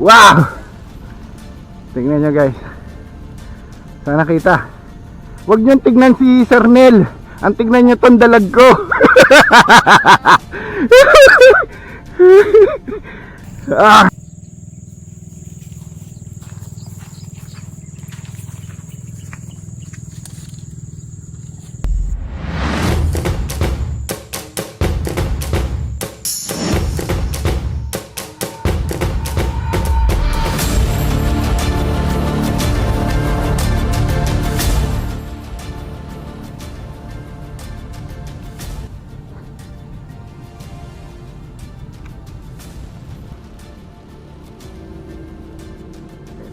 Wow! Tingnan nyo guys. Sana kita. Huwag nyo tignan si Sir Nel. Ang tignan nyo tong dalag ko. Ah.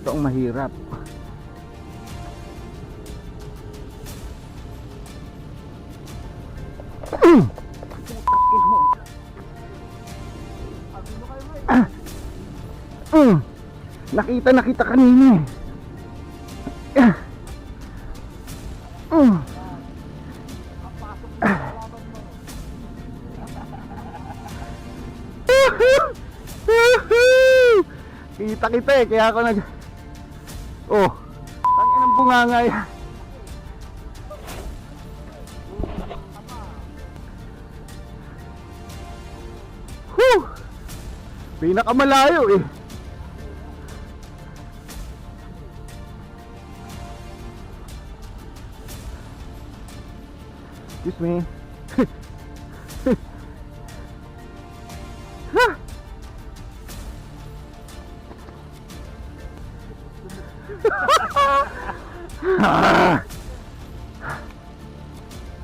Ito ang mahirap. Nakita kanina eh. Kita eh, kaya ako nag... Oh, tangin ang bunganga yan. Whew! Pinakamalayo eh. Excuse me.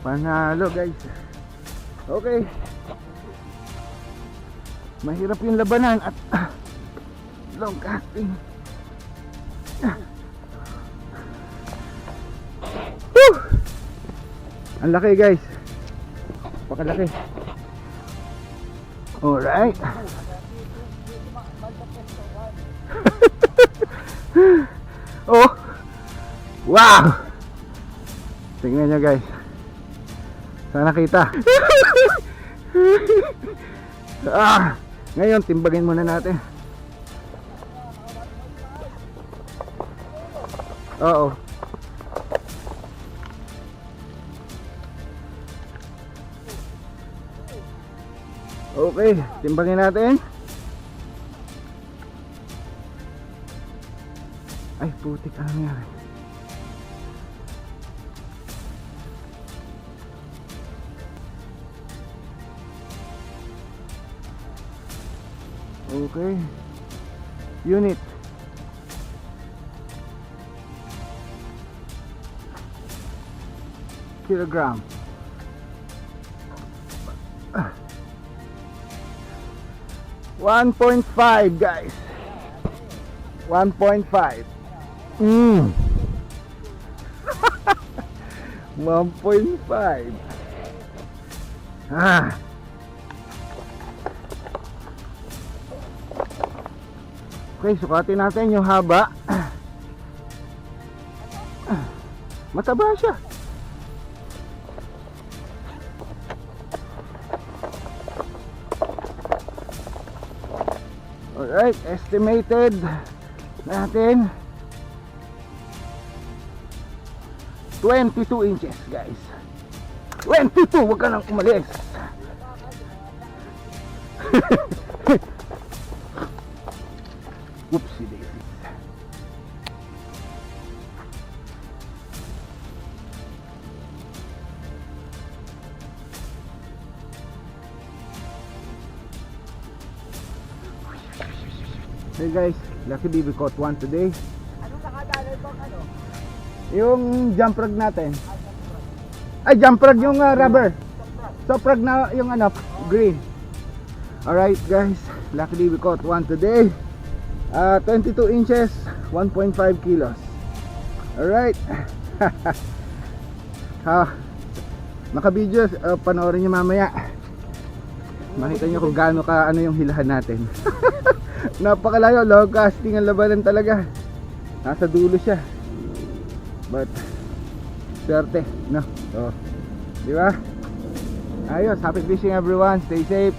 Panalo guys. Okay. Mahirap yung labanan at long casting. Woo! Ang laki guys. Pakalaki. Alright. Oh. Wow. Tingnan nyo guys. Sana kita. Ngayon timbagin muna natin. Oo. Okay, timbagin natin. Ay putik, ano nangyari? Okay. Unit. Kilogram. 1.5 guys. 1.5. 1.5. Okay, sukatin natin yung haba. Mataba siya. Alright, estimated natin 22 inches guys. 22, wag ka nang umalis. Whoopsie daisies. Hey guys, Lucky B, we caught one today. Anong nakadalay bang ano? Yung jump rag natin. Ay, jump rag yung rubber. Soft rag na yung ano, green. Alright guys, luckily we caught one today. 22 inches, 1.5 kilos. Alright. Maka-video, panoorin nyo mamaya. Makita nyo kung gaano ka ano yung hilahan natin. Napakalayo, long casting ang labanan talaga. Nasa dulo siya. But swerte, no? So, di ba? Ayos, happy fishing everyone. Stay safe.